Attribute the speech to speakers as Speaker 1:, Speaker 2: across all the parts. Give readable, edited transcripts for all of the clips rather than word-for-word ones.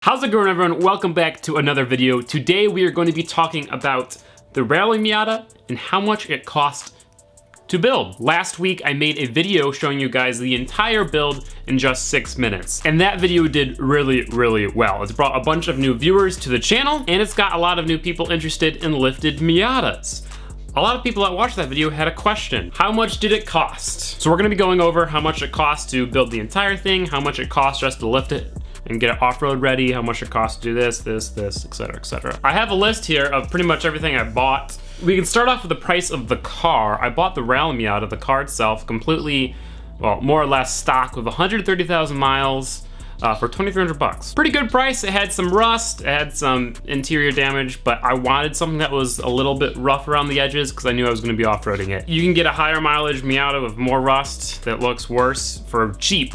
Speaker 1: How's it going, everyone? Welcome back to another video. Today we are going to be talking about the Rally Miata and how much it cost to build. Last week I made a video showing you guys the entire build in just 6 minutes, and that video did really well. It's brought a bunch of new viewers to the channel, and it's got a lot of new people interested in lifted Miatas. A lot of people that watched that video had a question. How much did it cost? So we're gonna be going over how much it cost to build the entire thing, how much it cost just to lift it and get it off-road ready, how much it costs to do this, etc, etc. I have a list here of pretty much everything I bought. We can start off with the price of the car. I bought the Rally Miata, the car itself, completely, well, more or less stock with 130,000 miles for 2,300 bucks. Pretty good price. It had some rust, it had some interior damage, but I wanted something that was a little bit rough around the edges because I knew I was gonna be off-roading it. You can get a higher mileage Miata with more rust that looks worse for cheap.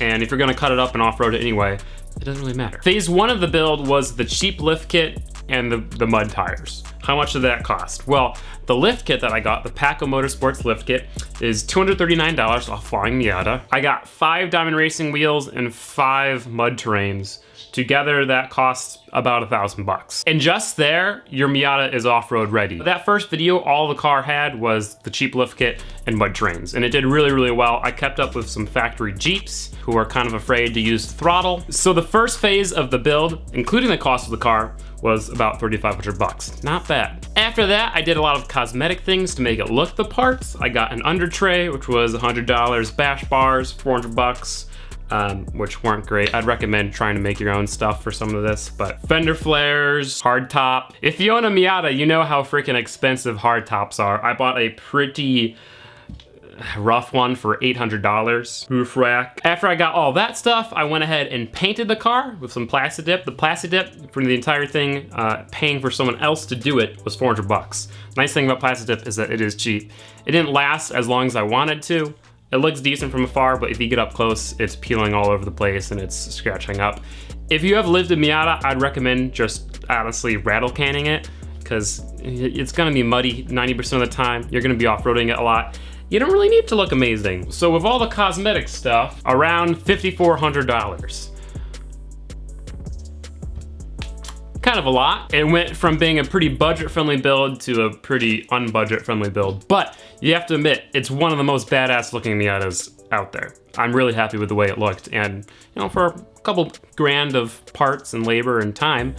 Speaker 1: And if you're gonna cut it up and off-road it anyway, it doesn't really matter. Phase 1 of the build was the cheap lift kit and the mud tires. How much did that cost? Well, the lift kit that I got, the Paco Motorsports lift kit, is $239 off Flying Miata. I got 5 diamond racing wheels and 5 mud terrains. Together, that costs about 1,000 bucks. And just there, your Miata is off-road ready. That first video, all the car had was the cheap lift kit and mud terrains, and it did really well. I kept up with some factory Jeeps who are kind of afraid to use the throttle. So the first phase of the build, including the cost of the car, was about 3,500 bucks. Not bad. After that, I did a lot of cosmetic things to make it look the parts. I got an under tray, which was $100, bash bars, 400 bucks. Which weren't great. I'd recommend trying to make your own stuff for some of this, but fender flares, hard top. If you own a Miata, you know how freaking expensive hard tops are. I bought a pretty rough one for $800. Roof rack. After I got all that stuff, I went ahead and painted the car with some Plasti Dip. The Plasti Dip for the entire thing, paying for someone else to do it, was 400 bucks. Nice thing about Plasti Dip is that it is cheap. It didn't last as long as I wanted to. It looks decent from afar, but if you get up close, it's peeling all over the place and it's scratching up. If you have lived a Miata, I'd recommend just honestly rattle canning it, because it's gonna be muddy 90% of the time. You're gonna be off-roading it a lot. You don't really need to look amazing. So with all the cosmetic stuff, around $5,400. Kind of a lot. It went from being a pretty budget-friendly build to a pretty un-budget-friendly build, but you have to admit, it's one of the most badass looking Miatas out there. I'm really happy with the way it looked, and you know, for a couple grand of parts and labor and time,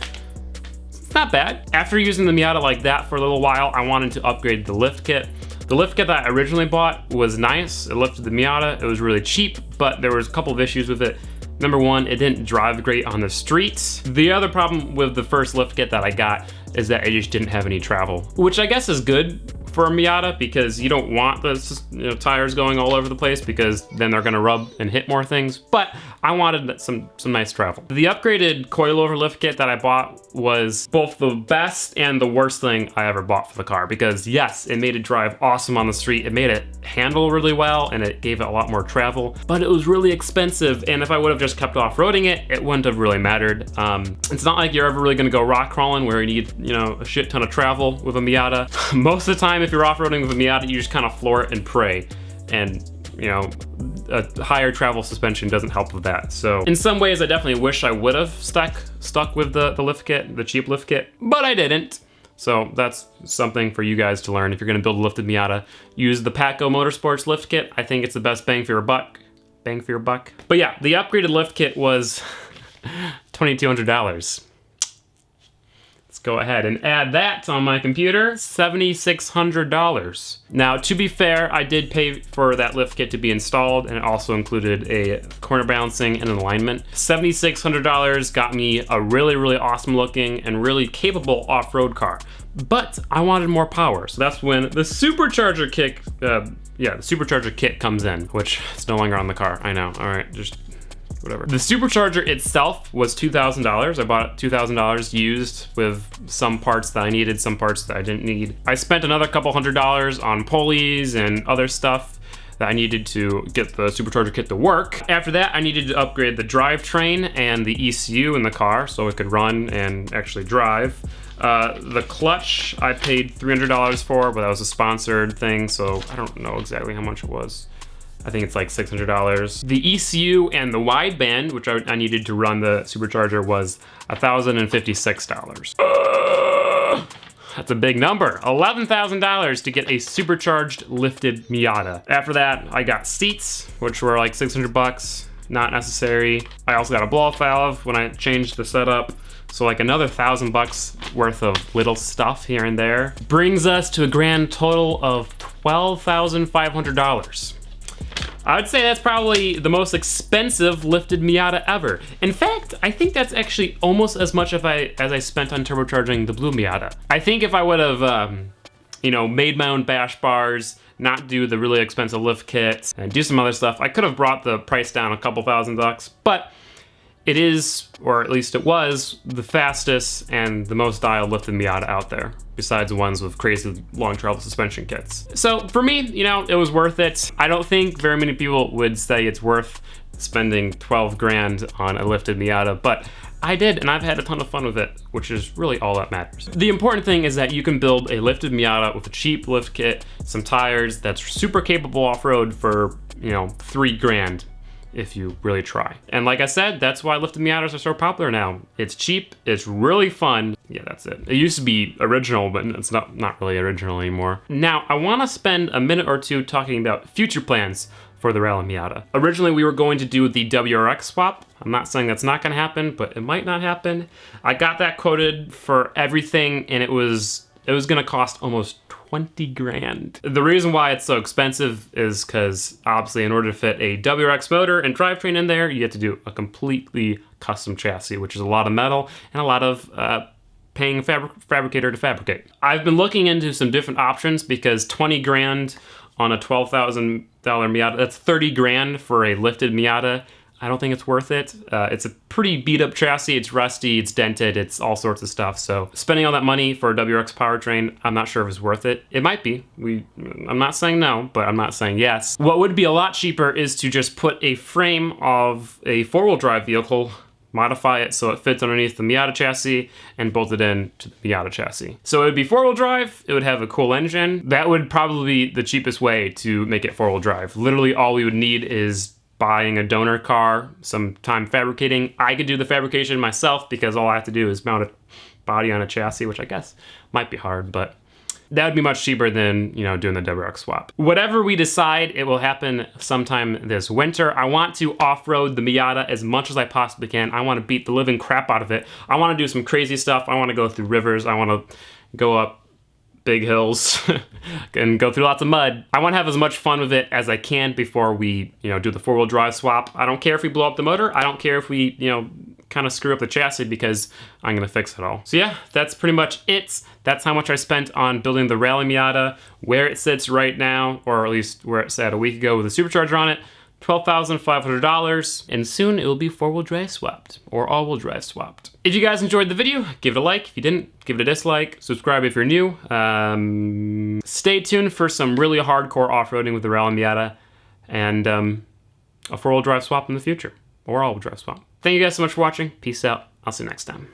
Speaker 1: it's not bad. After using the Miata like that for a little while, I wanted to upgrade the lift kit. The lift kit that I originally bought was nice. It lifted the Miata. It was really cheap, but there was a couple of issues with it. Number one, it didn't drive great on the streets. The other problem with the first lift kit that I got is that it just didn't have any travel, which I guess is good for a Miata because you don't want the tires going all over the place because then they're gonna rub and hit more things, but I wanted some nice travel. The upgraded coilover lift kit that I bought was both the best and the worst thing I ever bought for the car because yes, it made it drive awesome on the street, it made it handle really well, and it gave it a lot more travel, but it was really expensive, and if I would have just kept off-roading it, it wouldn't have really mattered. It's not like you're ever really gonna go rock crawling where you need, you know, a shit ton of travel with a Miata. Most of the time, if you're off-roading with a Miata, you just kind of floor it and pray, and you know, a higher travel suspension doesn't help with that. So in some ways, I definitely wish I would have stuck with the lift kit, the cheap lift kit, but I didn't. So that's something for you guys to learn. If you're gonna build a lifted Miata, use the Paco Motorsports lift kit. I think it's the best bang for your buck. Bang for your buck. But yeah, the upgraded lift kit was $2,200. Let's go ahead and add that on my computer, $7,600. Now, to be fair, I did pay for that lift kit to be installed, and it also included a corner balancing and an alignment. $7,600 got me a really awesome looking and really capable off-road car. But I wanted more power, so that's when the Supercharger Kit, the Supercharger Kit comes in, which is no longer on the car. I know, all right, just whatever. The Supercharger itself was $2,000. I bought it $2,000 used with some parts that I needed, some parts that I didn't need. I spent another couple $100 on pulleys and other stuff that I needed to get the Supercharger Kit to work. After that, I needed to upgrade the drivetrain and the ECU in the car so it could run and actually drive. The clutch I paid $300 for, but that was a sponsored thing, so I don't know exactly how much it was. I think it's like $600. The ECU and the wideband, which I needed to run the Supercharger, was $1,056. That's a big number. $11,000 to get a supercharged lifted Miata. After that, I got seats, which were like 600 bucks, not necessary. I also got a blow-off valve when I changed the setup. So like another $1,000 worth of little stuff here and there. Brings us to a grand total of $12,500. I would say that's probably the most expensive lifted Miata ever. In fact, I think that's actually almost as much as I spent on turbocharging the blue Miata. I think if I would have, you know, made my own bash bars, not do the really expensive lift kits, and do some other stuff, I could have brought the price down a couple $1,000s, but it is, or at least it was, the fastest and the most dialed lifted Miata out there, besides the ones with crazy long travel suspension kits. So for me, you know, it was worth it. I don't think very many people would say it's worth spending 12 grand on a lifted Miata, but I did, and I've had a ton of fun with it, which is really all that matters. The important thing is that you can build a lifted Miata with a cheap lift kit, some tires, that's super capable off-road for, you know, 3 grand. If you really try. And like I said, that's why lifted Miatas are so popular now. It's cheap, it's really fun. Yeah, that's it. It used to be original, but it's not really original anymore. Now, I wanna spend a minute or two talking about future plans for the Rally Miata. Originally, we were going to do the WRX swap. I'm not saying that's not gonna happen, but it might not happen. I got that quoted for everything, and it was gonna cost almost 20 grand. The reason why it's so expensive is because obviously in order to fit a WRX motor and drivetrain in there, you have to do a completely custom chassis, which is a lot of metal and a lot of paying a fabricator to fabricate. I've been looking into some different options because 20 grand on a $12,000 Miata, that's 30 grand for a lifted Miata. I don't think it's worth it. It's a pretty beat up chassis. It's rusty, it's dented, it's all sorts of stuff. So spending all that money for a WRX powertrain, I'm not sure if it's worth it. It might be. I'm not saying no, but I'm not saying yes. What would be a lot cheaper is to just put a frame of a 4-wheel drive vehicle, modify it so it fits underneath the Miata chassis, and bolt it in to the Miata chassis. So it would be 4-wheel drive, it would have a cool engine. That would probably be the cheapest way to make it 4-wheel drive. Literally all we would need is buying a donor car, some time fabricating. I could do the fabrication myself because all I have to do is mount a body on a chassis, which I guess might be hard, but that would be much cheaper than, you know, doing the WRX swap. Whatever we decide, it will happen sometime this winter. I want to off-road the Miata as much as I possibly can. I want to beat the living crap out of it. I want to do some crazy stuff. I want to go through rivers. I want to go up big hills and go through lots of mud. I want to have as much fun with it as I can before we, you know, do the 4-wheel drive swap. I don't care if we blow up the motor. I don't care if we, you know, kind of screw up the chassis because I'm gonna fix it all. So yeah, that's pretty much it. That's how much I spent on building the Rally Miata, where it sits right now, or at least where it sat a week ago with a supercharger on it. $12,500, and soon it will be 4-wheel drive swapped, or all-wheel drive swapped. If you guys enjoyed the video, give it a like. If you didn't, give it a dislike. Subscribe if you're new. Stay tuned for some really hardcore off-roading with the Rally Miata, and a 4-wheel drive swap in the future, or all-wheel drive swap. Thank you guys so much for watching. Peace out. I'll see you next time.